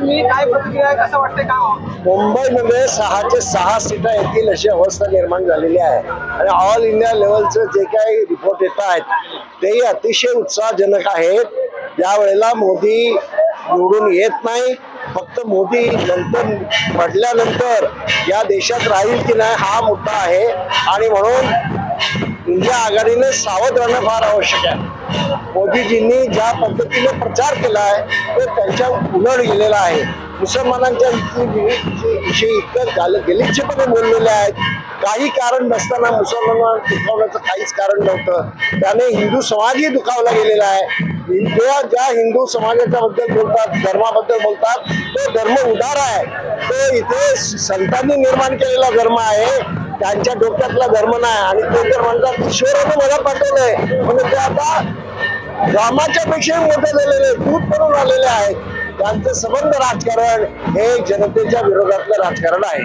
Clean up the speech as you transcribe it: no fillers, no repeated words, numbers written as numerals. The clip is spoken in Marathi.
तुम्ही काय प्रतिक्रिया आहे, कसं वाटतंय काय? मुंबईमध्ये 6च्या 6 सीटा येतील अशी अवस्था निर्माण झालेली आहे आणि ऑल इंडिया लेवलचे जे काही रिपोर्ट येत आहेत तेही अतिशय उत्साहजनक आहेत। यावेळेला मोदी निवडून येत नाही, फक्त मोदी नंतर पडल्यानंतर या देशात राहील की नाही हा मुद्दा आहे आणि म्हणून इंडिया आघाडीने सावध राहणं फार आवश्यक आहे। मोदीजींनी ज्या पद्धतीने प्रचार केला आहे तो त्यांच्या उलट गेलेला आहे। मुसलमानांच्या विषयी इतकं गलिच्छपणे बोललेले आहेत, काही कारण नसताना मुसलमानांना दुखावण्याचं काहीच कारण नव्हतं। त्याने हिंदू समाजही दुखावला गेलेला आहे। ज्या हिंदू समाजाच्या बद्दल बोलतात, धर्माबद्दल बोलतात, तो धर्म उदार आहे, तो इथे संतांनी निर्माण केलेला धर्म आहे, त्यांच्या डोक्यातला धर्म नाही। आणि ते तर म्हणतात ईश्वराने मला पाठवलंय म्हणजे ते आता रामाच्या पेक्षा मोठे झालेले दूध करून आलेले आहेत। त्यांचं सबंध राजकारण हे जनतेच्या विरोधातलं राजकारण आहे।